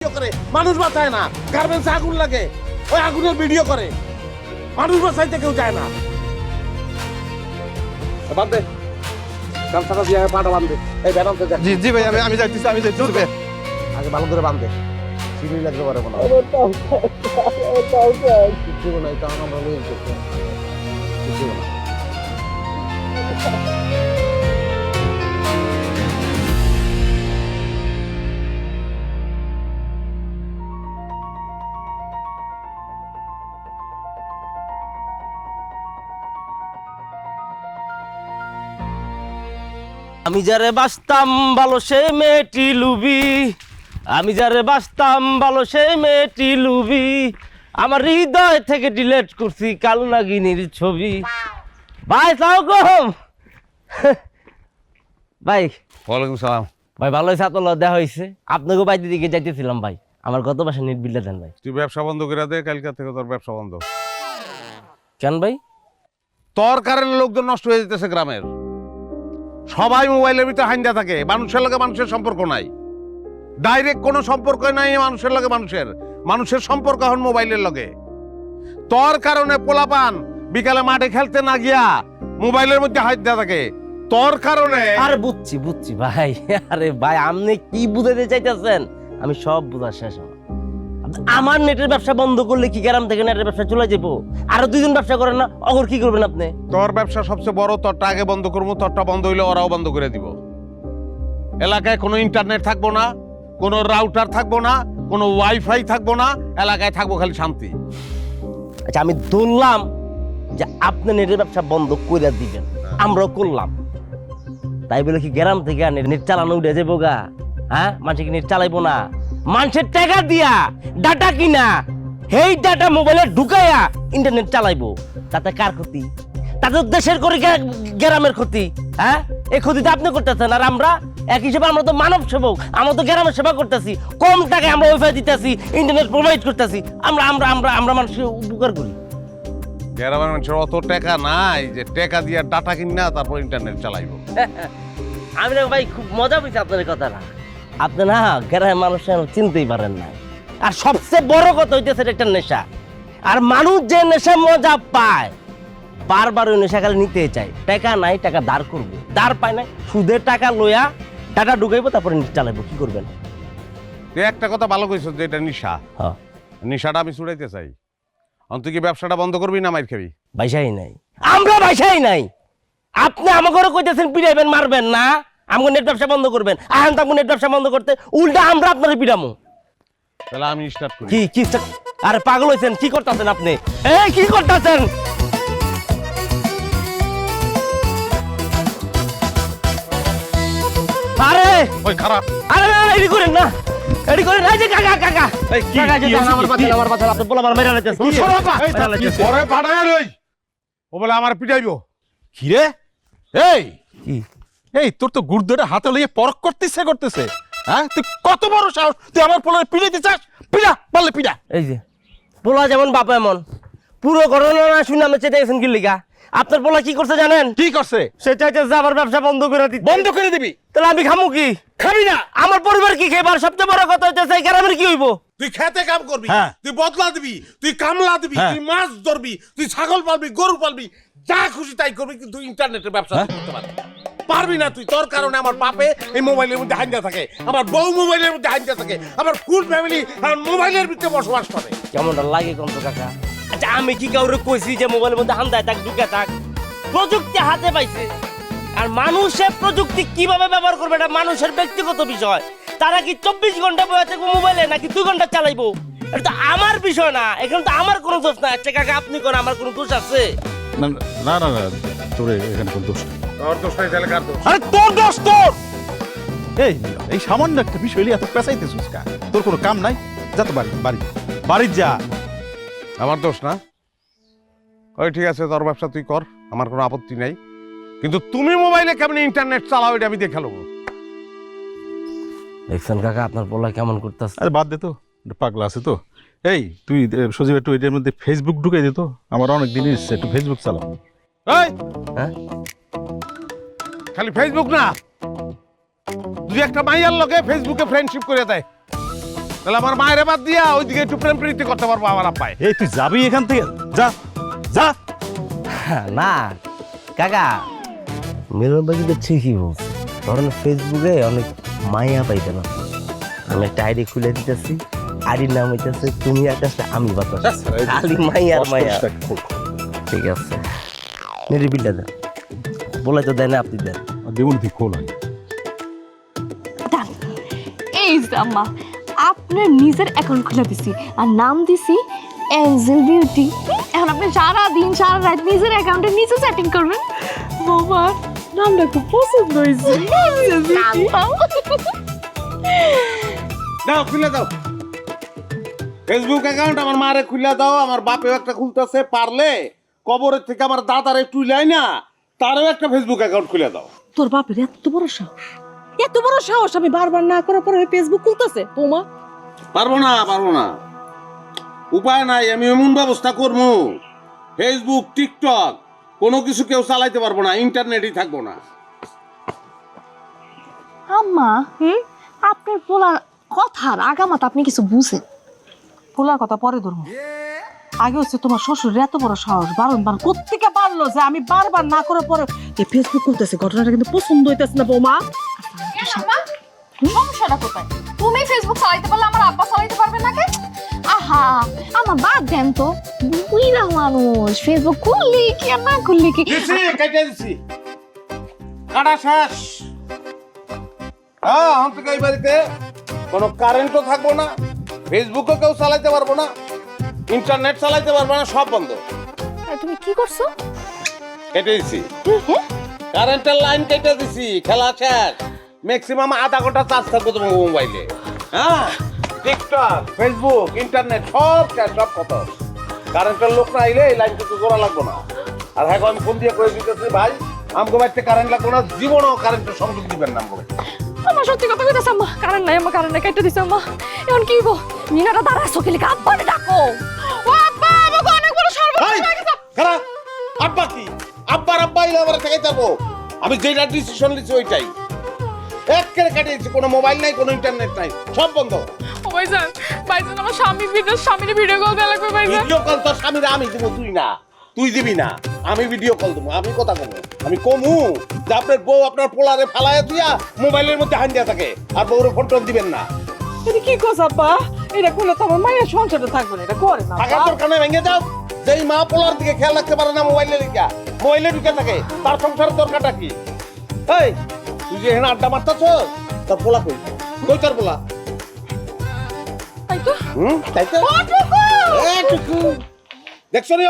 করে মানুষ বাঁচায় না, গার্মেন্টসে আগুন লাগে ওই আগুনের ভিডিও করে, মানুষ বাঁচাইতে কেউ যায় না। বাঁধে গামছাটা দিয়ে পাটা বাঁধে, এই বেড়াতে দেখ। জি জি ভাই, আমি যাইতেছি ভাই। আগে ভালো করে বাঁধে, চিনি লাগতে পারে না। কিছু নাই, কারণ আমরা লই করতে কিছু না। আমি যারে বাসতাম ভালো সে মেয়েটি লুবি, আমি যারে বাসতাম ভালো সে মেয়েটি লুবি, আমার হৃদয় থেকে ডিলেট করছি কাল নাগিনীর ছবি। ভাই সালাম ভাই। ওয়ালাইকুম সালাম। ভাই ভালো হয়েছে, আপনার দেখা হয়েছে। আপনাকেও বাইরে দিকে যাইতেছিলাম ভাই, আমার গত মাসে নেট বিলটা দেন ভাই। তুই ব্যবসা বন্ধ করে দে, কালকে থেকে তোর ব্যবসা বন্ধ। কেন ভাই? তোর কারণে লোকজন নষ্ট হয়ে যেতেছে গ্রামের। সবাই মোবাইলের ভিতরে হাইন্দা থাকে, মানুষের লগে মানুষের সম্পর্ক নাই, ডাইরেক্ট কোনো সম্পর্ক নাই মানুষের লগে মানুষের সম্পর্ক এখন মোবাইলের লগে। তোর কারণে পোলাপান বিকালে মাঠে খেলতে না গিয়া মোবাইলের মধ্যে হাইন্দা থাকে, তোর কারণে। আরে বুঝছি ভাই। আরে ভাই আপনি কি বুঝাতে চাইতেছেন? আমি সব বুঝা শেষ। আমার নেটের ব্যবসা বন্ধ করলে কি গ্রাম থেকে নেটের ব্যবসা চলে যাবো? আরো দুইজন ব্যবসা করেন না, অগর কি করবেন আপনি? তোর ব্যবসা সবচেয়ে বড়, তোরটা আগে বন্ধ করবো। তোরটা বন্ধ হইলে ওরাও বন্ধ করে দিব। এলাকায় কোনো ইন্টারনেট থাকবো না, কোনো রাউটার থাকবো না, কোনো ওয়াইফাই থাকবো না, এলাকায় থাকবো খালি শান্তি। আচ্ছা আমি ধরলাম যে আপনি নেটের ব্যবসা বন্ধ করে দিবেন, আমরাও করলাম, তাই বলে কি গ্রাম থেকে নেট চালানো উঠে যাবো গা? হ্যাঁ, মানুষ কি নেট চালাইবো না? মানুষের টাকা দিয়া ডাটা কিনা, এই ডাটা মোবাইলে ঢুকাইয়া ইন্টারনেট চালাইবো, তাতে কার ক্ষতি? তাতে দেশের করে গ্রামের ক্ষতি। হ্যাঁ, এই ক্ষতিটা আপনি করতেছেন, আর আমরা এক হিসেবে আমরা তো মানব সেবক, আমরা তো গ্রামের সেবা করতেছি, কম টাকায় আমরা ওয়াইফাই দিতেছি, ইন্টারনেট প্রোভাইড করতেছি, আমরা আমরা আমরা আমরা মানুষের উপকার করি। গ্রামের মানুষের অত টাকা নাই যে টাকা দিয়ে ডাটা কিনা তারপর ইন্টারনেট চালাইবো। আমি না ভাই খুব মজা পেয়েছি আপনার কথাটা। আপনি না গ্রামের মানুষ চিনতেই পারেন না। আর সবচেয়ে বড় কথা হইতেছে একটা নেশা, আর মানুষ যে নেশা মজা পায় বারবার ওই নেশা খালি নিতে চায়। টাকা নাই, টাকা ধার করবো, ধার পায় না, সুদের টাকা লইয়া টাকা ঢুকাইবো, তারপরে চালাইবো। কি করবেন? তুই একটা কথা ভালো কইছ যে এটা নিশা। হ্যাঁ, নিশাটা আমি ছুড়াইতে চাই। তুই কি ব্যবসাটা বন্ধ করবি না মাইর খাবি? ভাইসাই নাই, আমরা ভাইসাই নাই। আপনি আমাকে কইতেছেন পিড়াইবেন, মারবেন না, আমাকে নেট ব্যবসা বন্ধ করবেন। আহেন তো নেট ব্যবসা বন্ধ করতে, উল্টা আমরা আপনার পিড়ামো। তাহলে আমি স্টার্ট করি। কি আরে পাগল হইছেন? কি করতেছেন আপনি? এই কি করতেছেন? আরে ওই খারাপ। আরে এডি করেন না, এডি করেন না। যে কাকা কাকা কাকা যে আমার বাচ্চা আপনি বলা আমার মেরা লাইতেছে। তুই সরবা। পরে পাঠায় লই। ও বলে আমার পিটাইবো। কি রে? এই কি এই তোর তো গুড়দটা হাতে লইয়ে পরক করতেছে। হ্যাঁ, তুই কত বড় সাহস, তুই আমার পোলারে পিড়াইতে চাস? পিড়া, বললে পিড়া। এই যে পোলা যেমন বাপ এমন, পুরো ঘটনা না শুনে আমি চেতে গেছেন কি লিগা? আপনার পোলা কি করছে জানেন? কি করছে? সে চাইছে যে আমার ব্যবসা বন্ধ করে দিতে। বন্ধ করে দিবি? তাহলে আমি খামু কি? খাবি না? আমার পরিবার কি খাইবার? সবচেয়ে বড় কথা হচ্ছে এই গ্রামের কি হইব? তুই খেতে কাম করবি, হ্যাঁ। তুই বদলা দিবি, তুই কামলা দিবি, হ্যাঁ। তুই মাছ ধরবি, তুই ছাগল পালবি, গরু পালবি, যা খুশি তাই করবি, কিন্তু ইন্টারনেটের ব্যবসা তুই করতে পারবি না। তুই তোর কারণে আমার বাপে এই মোবাইলের মধ্যে হাইন্দা থাকে, আমার বউ মোবাইলের মধ্যে হাইন্দা থাকে, আমার ফুল ফ্যামিলি আমার মোবাইলের ভিতরে বসবাস করে। কেমনটা লাগে কোন তো কাকা? আচ্ছা আমি কি কাউরে কইছি যে মোবাইলের মধ্যে হান্দায় থাক, ঢুকে থাক? প্রযুক্তি হাতে পাইছে, আর মানুষের প্রযুক্তি কিভাবে ব্যবহার করবে এটা মানুষের ব্যক্তিগত বিষয়। তারা কি 24 ঘন্টা বসে থাকবো মোবাইলে নাকি 2 ঘন্টা চালাইবো, এটা তো আমার বিষয় না। এখানে তো আমার কোনো দোষ না। আচ্ছা কাকা আপনি কোন আমার কোনো দোষ আছে? না না না না, তোর এখানে কোন দোষ নেই। তোর দোষ নাই, তাহলে কার দোষ? আরে তোর দোষ তোর। এই সামান্য একটা বিষয় নিয়ে এত পেঁচাইতেছিস কা? তোর কোনো কাম নাই? যা তো বাড়ি যা। আমার দোষ না? ওই ঠিক আছে, তোর ব্যবসা তুই কর, আমার কোনো আপত্তি নাই, কিন্তু তুমি মোবাইলে কেমনি ইন্টারনেট চালাও এটা আমি দেখে নেবো। দেখছেন কাকা আপনার পোলা কেমন করতেছে? আরে বাদ দে তো, এটা পাগলা আছে তো। এই তুই সজীব একটু এটার মধ্যে ফেসবুক ঢুকাই দে তো, আমার অনেক দিন এসছে, একটু ফেসবুক চালাও। এই হ্যাঁ, খালি ফেসবুক না, দুই একটা মাইয়ার লগে ফেসবুকে ফ্রেন্ডশিপ করে দেয়। তাহলে আমার মায়ের বাদ দিয়া ওইদিকে একটু প্রেম প্রীতি করতে পারবো আমার আব্বাই। এই তুই যাবি এখান থেকে, যা যা। না কাকা, মিলন ভাই কিন্তু ঠিকই বলছে। ধরেন ফেসবুকে অনেক মাইয়া পাইতে না, আমি একটা আইডি খুলে দিতেছি, আইডির নাম হইতেছে তুমি আকাশে আমি বাতাস, খালি মাইয়া আর মাইয়া। ঠিক আছে, মেরে বিলটা দেন, বলে তো দেন, আপনি দেন। দেবন তুই খোল আগে। এই যে আম্মা, আপনার নিজের অ্যাকাউন্ট খুলে দিছি আর নাম দিছি এঞ্জেল বিউটি। এখন আপনি সারা দিন সারা রাত নিজের অ্যাকাউন্টে নিজে চ্যাটিং করবেন। বাবা, নামটা খুব পছন্দ হয়েছে। Angel beauty. দাও খুলে দাও ফেসবুক অ্যাকাউন্ট, আমার মারে খুলে দাও। আমার বাপেও একটা খুলতেছে, পারলে কবরের থেকে আমার দাদারে তুইলাই না, তারও একটা ফেসবুক অ্যাকাউন্ট খুলে দাও। তোর বাপের এত বড় সাহস, এত বড় সাহস! আমি বারবার না করার পরে ফেসবুক খুলতেছে তোমা। পারবো না, উপায় নাই। আমি এমন ব্যবস্থা করবো, ফেসবুক টিকটক কোনো কিছু কেউ চালাইতে পারবো না, ইন্টারনেটই থাকবো না। আম্মা, আপনার বলার কথার আগামাত আপনি কিছু বুঝেন। খোলার কথা পরে ধরবো, আগে হচ্ছে তোমার শ্বশুরের এত বড় সাহস, বারবার কোত্থেকে পারলো যে আমি বারবার না করার পরে ফেসবুক খুলতেছে। ঘটনাটা কিন্তু পছন্দ হইতেছে না বৌমা। সমস্যাটা কোথায়? তুমি ফেসবুক চালাইতে পারলে আমার আব্বা চালাইতে পারবে না কে? আহা, আমার বাদ দেন তো, বুইরা মানুষ ফেসবুক খুললি কি আর না খুললি কি। দিছি, কেটে দিছি, কাটা শেষ। হ্যাঁ, এখন থেকে এই বাড়িতে কোনো কারেন্টও থাকবো না, ফেসবুকও কেউ চালাইতে পারবো না, ইন্টারনেট চালাইতে পারবো না, সব বন্ধ। তুমি কি করছো? কেটে দিছি, কারেন্টের লাইন কেটে দিছি, খেলা শেষ। ম্যাক্সিমাম আধা ঘন্টা চার্জ থাকবো তোমার মোবাইলে। হ্যাঁ, টিকটক, ফেসবুক, ইন্টারনেট সব শেষ, সব কত। কারেন্টের লোক না আইলে এই লাইন কিন্তু জোড়া লাগবো না। আর হ্যাঁ, আমি ফোন দিয়ে করে দিতেছি, ভাই আমগো বাড়িতে কারেন্ট লাগবো না, জীবনও কারেন্টের সংযোগ দিবেন না আমগো। আমার সত্যি কথা কইতাছ আম্মা, কারেন্ট নাই, আমার কারেন্ট কেটে দিছে আম্মা। এখন কি হইব? মিনাটা দাঁড়ায় চোখে লিখে আব্বারে ডাকো। ও আব্বা, আমাকে অনেক বড় সর্বনাশ হয়ে গেছে। খারাপ আব্বা কি? আব্বা এলে আমার থেকে যাবো। আমি যেটা ডিসিশন নিচ্ছি ওইটাই একেবারে কেটে দিচ্ছি। কোনো মোবাইল নাই, কোনো ইন্টারনেট নাই, সব বন্ধ। ও ভাইজান, আমার স্বামী বিদেশ, স্বামীর ভিডিও কল দেওয়া লাগবে ভাইজান। ভিডিও কল তোর স্বামীর আমি দিব, তুই দিবি না। আমি ভিডিও কল দেবো, আমি কথা কমু, আমি কমু যে আপনার বউ আপনার পোলারে ফালাইয়া দিয়া মোবাইলের মধ্যে হান্দিয়া থাকে, আর বউরে ফোন টোন দিবেন না। এটা কি কস আব্বা? এটা করলে তো আমার মায়ের সংসারটা থাকবে না, এটা করে না। টাকা তোর কানে ভেঙে যাও। যেই মা পোলার দিকে খেয়াল রাখতে পারে না মোবাইলে ঢুকে থাকে, তার সংসারের দরকারটা কি? এই তুই যে এখানে আড্ডা মারতেছ, তোর পোলা কই? তোর পোলা? তাই তো তাই তো দেখছো